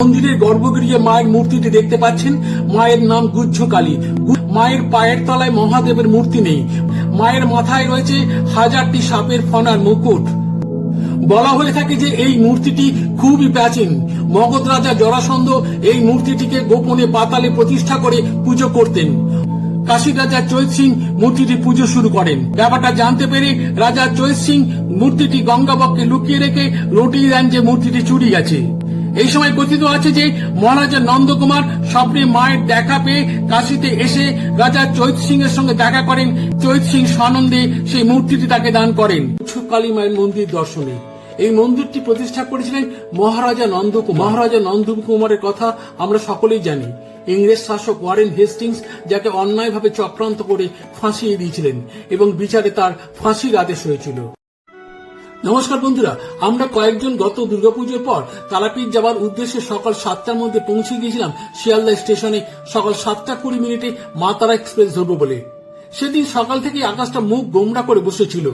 মন্দিরের গর্ভগৃহে মায়ের মূর্তিটি দেখতে পাচ্ছেন। মায়ের নাম গুহ্য কালী। মায়ের পায়ের তলায় মহাদেবের মূর্তি নেই। মায়ের মাথায় রয়েছে 1000টি সাপের ফনার মুকুট। বলা হয়ে থাকে যে এই মূর্তিটি খুবই প্রাচীন। মগধ রাজা জরাসন্ধ এই মূর্তিটিকে গোপনে পাতালে প্রতিষ্ঠা করে পুজো করতেন। কাশীর রাজা চৈত সিং মূর্তিটি পুজো শুরু করেন। ব্যাপারটা জানতে পেরে রাজা চৈত সিং মূর্তিটি গঙ্গাবক্ষে লুকিয়ে রেখে রটিয়ে দেন যে মূর্তিটি চুরি গেছে। এই সময় কথিত আছে যে মহারাজা নন্দকুমার স্বপ্নে মায়ের দেখা পেয়ে কাশীতে এসে রাজা চৈত সিং এর সঙ্গে দেখা করেন। চৈত সিং সানন্দে সেই মূর্তিটি তাকে দান করেন। কালী মায়ের মন্দির দর্শনে এই মন্দিরটি প্রতিষ্ঠা করেছিলেন মহারাজা নন্দকুমার। মহারাজা নন্দকুমারের কথা আমরা সকলেই জানি। ইংরেজ শাসক ওয়ারেন হেস্টিংস যাকে অন্যায়ভাবে চক্রান্ত করে ফাঁসিয়ে দিয়েছিলেন এবং বিচারে তার ফাঁসির আদেশ হয়েছিল। নমস্কার বন্ধুরা, আমরা কয়েকজন গত দুর্গাপুজোর পর তারাপীঠ যাবার উদ্দেশ্যে সকাল 7টার মধ্যে পৌঁছে গিয়েছিলাম শিয়ালদা স্টেশনে। সকাল 7:20 মা তারা এক্সপ্রেস ধরবো বলে। সেদিন সকাল থেকে আকাশটা মুখ গোমড়া করে বসেছিল।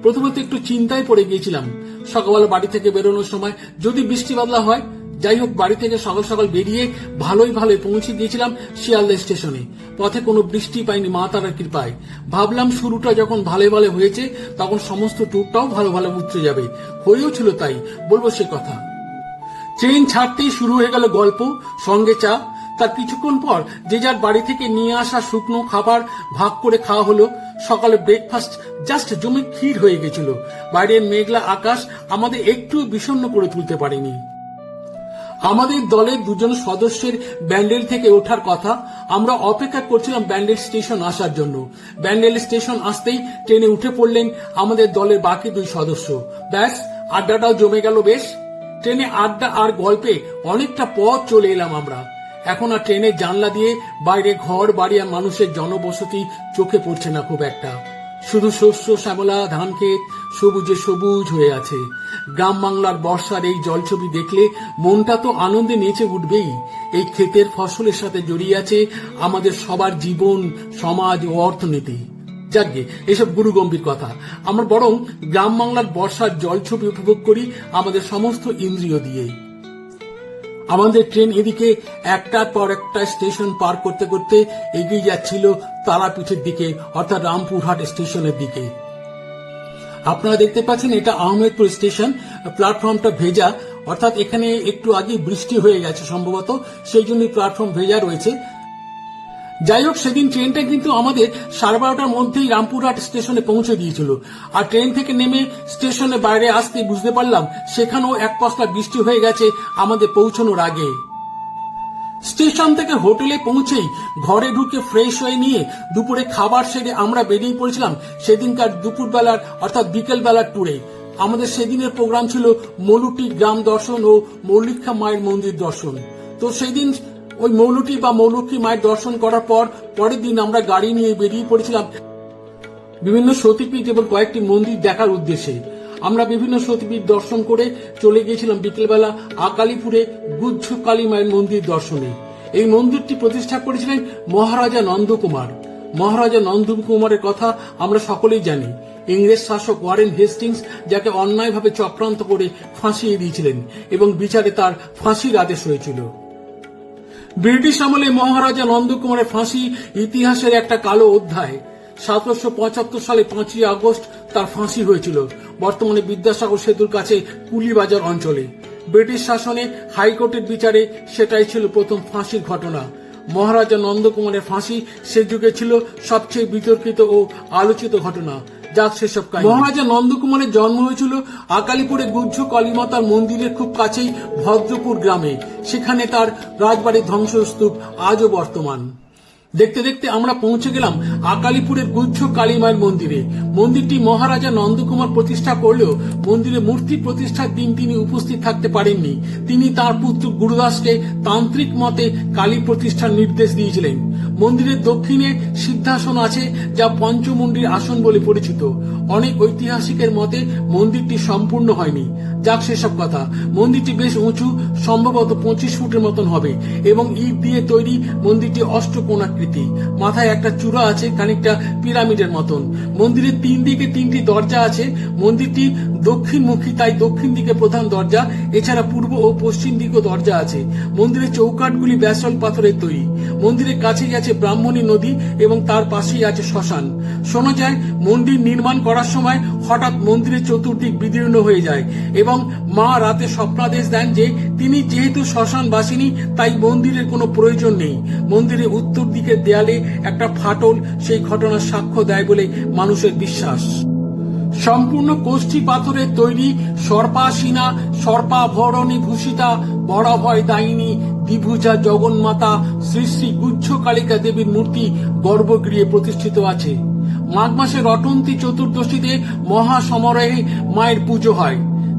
প্রথমে তো একটু চিন্তায় পড়ে গিয়েছিলাম সকালবেলা বাড়ি থেকে বেরোনোর সময় যদি বৃষ্টি বাদলা হয়। যাই হোক, বাড়ি থেকে সকাল সকাল বেরিয়ে ভালোই পৌঁছে গিয়েছিলাম শিয়ালদা স্টেশনে। পথে কোনো বৃষ্টি পাইনি মা তারার কৃপায়। ভাবলাম শুরুটা যখন ভালো হয়েছে তখন সমস্ত ট্যুরটাও ভালো উতরে যাবে। হয়েও ছিল তাই, বলবো সে কথা। ট্রেন ছাড়তেই শুরু হয়ে গেল গল্প, সঙ্গে চা। তার কিছুক্ষণ পর যে যার বাড়ি থেকে নিয়ে আসা শুকনো খাবার ভাগ করে খাওয়া হলো। সকালে ব্রেকফাস্ট জাস্ট জমে ক্ষীর হয়ে গেছিল। বাইরের মেঘলা আকাশ আমাদের একটু বিষণ্ণ করে তুলতে পারেনি। আমাদের দলের 2জন সদস্যের ব্যান্ডেল থেকে ওঠার কথা। আমরা অপেক্ষা করছিলাম ব্যান্ডেল স্টেশন আসার জন্য। ব্যান্ডেল স্টেশন আসতেই ট্রেনে উঠে পড়লেন আমাদের দলের বাকি 2 সদস্য। ব্যাস, আড্ডাটাও জমে গেল বেশ। ট্রেনে আড্ডা আর গল্পে অনেকটা পথ চলে এলাম আমরা। এখন আর ট্রেনের জানলা দিয়ে বাইরে ঘর বাড়ি আর মানুষের জনবসতি চোখে পড়ছে না খুব একটা। শুধু শস্য শ্যামলা ধান ক্ষেত সবুজে সবুজ হয়ে আছে। গ্রাম বাংলার বর্ষার এই জলছবি দেখলে মনটা তো আনন্দে নেচে উঠবেই। এই ক্ষেতের ফসলের সাথে জড়িয়ে আছে আমাদের সবার জীবন, সমাজ ও অর্থনীতি। যাকে এসব গুরুগম্ভীর কথা, আমরা বরং গ্রাম বাংলার বর্ষার জলছবি উপভোগ করি আমাদের সমস্ত ইন্দ্রিয় দিয়ে। আমাদের ট্রেন এদিকে একটার পর একটা স্টেশন পার করতে করতে এগিয়ে যাচ্ছিল তারাপীঠের দিকে, অর্থাৎ রামপুরহাট স্টেশনের দিকে। আপনারা দেখতে পাচ্ছেন এটা আহমেদপুর স্টেশন। প্ল্যাটফর্মটা ভেজা, অর্থাৎ এখানে একটু আগে বৃষ্টি হয়ে গেছে সম্ভবত, সেই জন্য প্ল্যাটফর্ম ভেজা রয়েছে। যাই হোক, সেদিন ট্রেনটা কিন্তু আমাদের 12:30টার মধ্যেই রামপুরহাট স্টেশনে পৌঁছে দিয়েছিল। আর ট্রেন থেকে নেমে স্টেশনে বাইরে আসতে বুঝতে পারলাম সেখানেও এক পশলা বৃষ্টি হয়ে গেছে আমাদের পৌঁছানোর আগে। স্টেশন থেকে হোটেলে পৌঁছেই ঘরে ঢুকে ফ্রেশ হয়ে নিয়ে দুপুরে খাবার সেরে আমরা বেরিয়ে পড়েছিলাম সেদিনকার দুপুরবেলার অর্থাৎ বিকেলবেলার ট্যুরে। আমাদের সেদিনের প্রোগ্রাম ছিল মৌলুটি গ্রাম দর্শন ও মৌলিক্ষা মায়ের মন্দির দর্শন। তো সেদিন ওই মৌলুটি বা মৌলক্ষী মায়ের দর্শন করার পর পরের দিন আমরা গাড়ি নিয়ে বেরিয়ে পড়েছিলাম বিভিন্ন সতীপীঠ এবং কয়েকটি মন্দির দেখার উদ্দেশ্যে। আমরা বিভিন্ন সতীপীঠ দর্শন করে চলে গিয়েছিলাম বিকেলবেলা আকালিপুরে গুহ্য কালী মায়ের মন্দির দর্শনে। এই মন্দিরটি প্রতিষ্ঠা করেছিলেন মহারাজা নন্দকুমার। মহারাজা নন্দকুমারের কথা আমরা সকলেই জানি। ইংরেজ শাসক ওয়ারেন হেস্টিংস যাকে অন্যায়ভাবে চক্রান্ত করে ফাঁসিয়ে দিয়েছিলেন এবং বিচারে তার ফাঁসির আদেশ হয়েছিল। ব্রিটিশ আমলে মহারাজা নন্দকুমারের ফাঁসি ইতিহাসের একটা কালো অধ্যায়। 1775 সালে 5ই আগস্ট তার ফাঁসি হয়েছিল বর্তমানে বিদ্যাসাগর সেতুর কাছে কুলিবাজার অঞ্চলে। ব্রিটিশ শাসনে হাইকোর্টের বিচারে সেটাই ছিল প্রথম ফাঁসির ঘটনা। মহারাজা নন্দকুমারের ফাঁসি সে যুগে ছিল সবচেয়ে বিতর্কিত ও আলোচিত ঘটনা। যাক সেসব কাহিনী। মহারাজা নন্দকুমারের জন্ম হয়েছিল আকালিপুরে গুহ্য কালীমাতার মন্দিরের খুব কাছেই ভদ্রপুর গ্রামে। সেখানে তার রাজবাড়ির ধ্বংসস্তূপ আজও বর্তমান। দেখতে দেখতে আমরা পৌঁছে গেলাম আকালিপুরের গুহ্য কালী মায়ের মন্দিরে। মন্দিরটি মহারাজা নন্দকুমার প্রতিষ্ঠা করলেও মন্দিরে মূর্তি প্রতিষ্ঠার দিন তিনি উপস্থিত থাকতে পারেননি। তিনি তার পুত্র গুরুদাসকে তান্ত্রিক মতে কালী প্রতিষ্ঠার নির্দেশ দিয়েছিলেন। মন্দিরের দক্ষিণে সিদ্ধাসন আছে যা পঞ্চমুণ্ডির আসন বলে পরিচিত। অনেক ঐতিহাসিকের মতে মন্দিরটি সম্পূর্ণ হয়নি। যাক সেসব কথা। মন্দিরটি বেশ উঁচু, সম্ভবত 25 ফুটের মতন হবে এবং ইট দিয়ে তৈরি। মন্দিরটি অষ্টকোণাকৃতি। মাথায় একটা চূড়া আছে খানিকটা পিরামিডের মতন। মন্দিরের 3 দিকে 3টি দরজা আছে। মন্দিরটি দক্ষিণমুখী, তাই দক্ষিণ দিকে প্রধান দরজা। এছাড়া পূর্ব ও পশ্চিম দিকেও দরজা আছে। মন্দিরের চৌকাঠগুলি ব্যাসল্ট পাথরের তৈরি। মন্দিরের কাছেই আছে ব্রাহ্মণী নদী এবং তার পাশেই আছে শ্মশান। শোনা যায় মন্দির নির্মাণ করার সময় হঠাৎ মন্দিরের চতুর্দিক বিদীর্ণ হয়ে যায় এবং মা রাতে স্বপ্নাদেশ দেন যে তিনি যেহেতু শ্মশান বাসিনী তাই মন্দিরের কোনো প্রয়োজন নেই। মন্দিরের উত্তর দিকের দেয়ালে একটা ফাটল সেই ঘটনার সাক্ষ্য দেয় বলে মানুষের বিশ্বাস। সম্পূর্ণ কোষ্ঠী পাথরের তৈরি সর্পাসীনা, সর্পাভরণী ভূষিতা, বরাভয় দায়িনী, দ্বিভুজা জগন্মাতা শ্রী শ্রী গুহ্য কালিকা দেবীর মূর্তি গর্ভগৃহে প্রতিষ্ঠিত আছে। মাঘ মাসের রটন্তী চতুর্দশীতে মহাসমারোহে মায়ের পুজো হয়।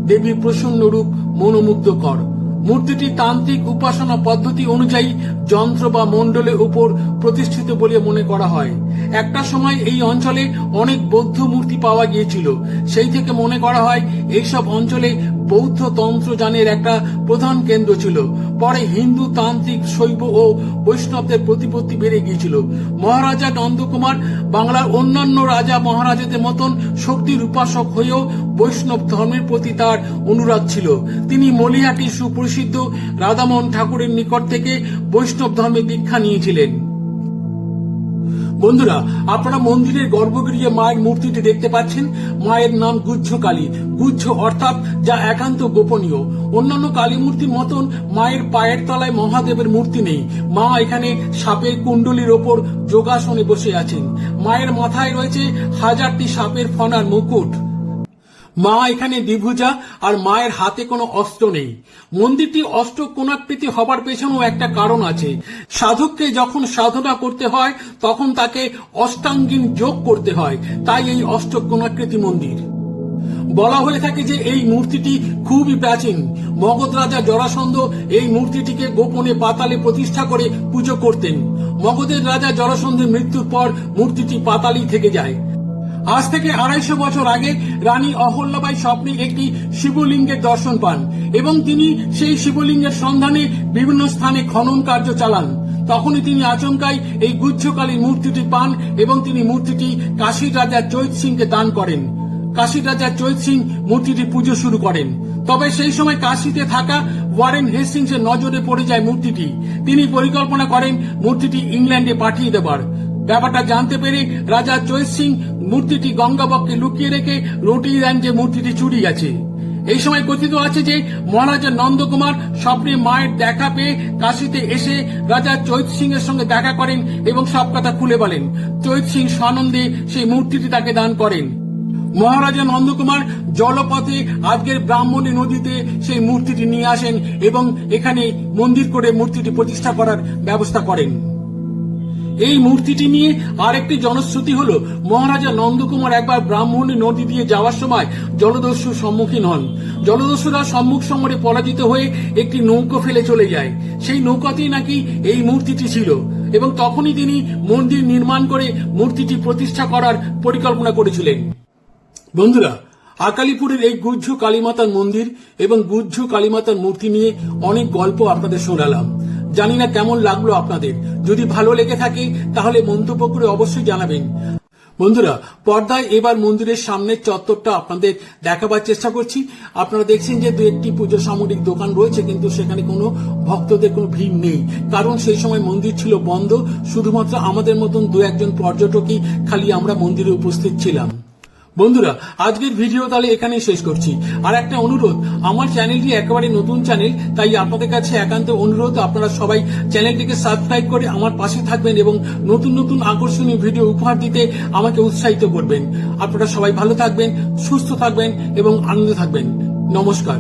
দেবীর প্রসন্ন রূপ মনোমুগ্ধকর। মূর্তিটি তান্ত্রিক উপাসনা পদ্ধতি অনুযায়ী যন্ত্র বা মণ্ডলের উপর প্রতিষ্ঠিত বলে মনে করা হয়। একটা সময় এই অঞ্চলে অনেক বৌদ্ধ মূর্তি পাওয়া গিয়েছিল। সেই থেকে মনে করা হয় এইসব অঞ্চলে বৌদ্ধ তন্ত্রযানের একটা প্রধান কেন্দ্র ছিল। পরে হিন্দু, তান্ত্রিক, শৈব ও বৈষ্ণবদের প্রতিপত্তি বেড়ে গিয়েছিল। মহারাজা নন্দকুমার বাংলার অন্যান্য রাজা মহারাজাদের মতন শক্তির উপাসক হয়েও বৈষ্ণব ধর্মের প্রতি তার অনুরাগ ছিল। তিনি মলিহাটি সুপ্রসিদ্ধ রাধামোহন ঠাকুরের নিকট থেকে বৈষ্ণব ধর্মে দীক্ষা নিয়েছিলেন। বন্ধুরা, আপনারা মন্দিরের গর্ভগৃহে মায়ের মূর্তিটি দেখতে পাচ্ছেন। মায়ের নাম গুহ্য কালী। গুহ্য অর্থাৎ যা একান্ত গোপনীয়। অন্যান্য কালী মূর্তির মতন মায়ের পায়ের তলায় মহাদেবের মূর্তি নেই। মা এখানে সাপের কুণ্ডলীর ওপর যোগাসনে বসে আছেন। মায়ের মাথায় রয়েছে 1000টি সাপের ফনার মুকুট। মা এখানে দ্বিভুজা আর মায়ের হাতে কোনো অস্ত্র নেই। মন্দিরটি অষ্টকোণাকৃতি হবার পেছনেও একটা কারণ আছে। সাধককে যখন সাধনা করতে হয় তখন তাকে অষ্টাঙ্গিন যোগ করতে হয়, তাই এই অষ্টকোণাকৃতি মন্দির। বলা হয়ে থাকে যে এই মূর্তিটি খুবই প্রাচীন। মগধ রাজা জরাসন্ধ এই মূর্তিটিকে গোপনে পাতালে প্রতিষ্ঠা করে পুজো করতেন। মগধের রাজা জরাসন্ধের মৃত্যুর পর মূর্তিটি পাতালেই থেকে যায়। আজ থেকে 250 বছর আগে রানী অহল্যাবাই স্বপ্নে একটি শিবলিঙ্গের দর্শন পান এবং তিনি সেই শিবলিঙ্গের সন্ধানে বিভিন্ন স্থানে খনন কার্য চালান। তখনই তিনি আচমকাই এই গুহ্য কালীর মূর্তিটি পান এবং তিনি মূর্তিটি কাশীর রাজা চৈত সিংকে দান করেন। কাশীর রাজা চৈত সিং মূর্তিটি পুজো শুরু করেন। তবে সেই সময় কাশীতে থাকা ওয়ারেন হেস্টিংসের নজরে পড়ে যায় মূর্তিটি। তিনি পরিকল্পনা করেন মূর্তিটি ইংল্যান্ডে পাঠিয়ে দেবার। ব্যাপারটা জানতে পেরে রাজা চৈত সিং মূর্তিটি গঙ্গাবক্ষে লুকিয়ে রেখে রটিয়ে দেন যে মূর্তিটি চুরি গেছে। এই সময় কথিত আছে যে মহারাজা নন্দকুমার স্বপ্নে মায়ের দেখা পেয়ে কাশীতে এসে রাজা চৈত সিং এর সঙ্গে দেখা করেন এবং সব কথা খুলে বলেন। চৈত সিং সানন্দে সেই মূর্তিটি তাকে দান করেন। মহারাজা নন্দকুমার জলপথে আজকের ব্রাহ্মণী নদীতে সেই মূর্তিটি নিয়ে আসেন এবং এখানে মন্দির করে মূর্তিটি প্রতিষ্ঠা করার ব্যবস্থা করেন। এই মূর্তিটি নিয়ে আরেকটি জনশ্রুতি হলো মহারাজা নন্দকুমার একবার ব্রাহ্মণী নদী দিয়ে যাওয়ার সময় জলদস্যুর সম্মুখীন হন। জলদস্যুরা সম্মুখ সমরে পরাজিত হয়ে একটি নৌকো ফেলে চলে যায়। সেই নৌকাতেই নাকি এই মূর্তিটি ছিল এবং তখনই তিনি মন্দির নির্মাণ করে মূর্তিটি প্রতিষ্ঠা করার পরিকল্পনা করেছিলেন। বন্ধুরা, আকালিপুরের এই গুহ্য কালীমাতার মন্দির এবং গুহ্য কালীমাতার মূর্তি নিয়ে অনেক গল্প আপনাদের শোনালাম। জানি না কেমন লাগলো আপনাদের। যদি ভালো লেগে থাকে তাহলে মন্তব্য করে অবশ্যই জানাবেন। বন্ধুরা, পর্দায় এবার মন্দিরের সামনের চত্বরটা আপনাদের দেখাবার চেষ্টা করছি। আপনারা দেখছেন যে 2-1টি পুজো সামগ্রিক দোকান রয়েছে, কিন্তু সেখানে কোনো ভক্তদের কোনো ভিড় নেই, কারণ সেই সময় মন্দির ছিল বন্ধ। শুধুমাত্র আমাদের মতন 2-1জন পর্যটকই খালি আমরা মন্দিরে উপস্থিত ছিলাম। বন্ধুরা, আজকের ভিডিও তাহলে এখানেই শেষ করছি। আর একটা অনুরোধ, আমার চ্যানেলটি একেবারে নতুন চ্যানেল, তাই আপনাদের কাছে একান্ত অনুরোধ আপনারা সবাই চ্যানেলটিকে সাবস্ক্রাইব করে আমার পাশে থাকবেন এবং নতুন নতুন আকর্ষণীয় ভিডিও উপহার দিতে আমাকে উৎসাহিত করবেন। আপনারা সবাই ভালো থাকবেন, সুস্থ থাকবেন এবং আনন্দে থাকবেন। নমস্কার।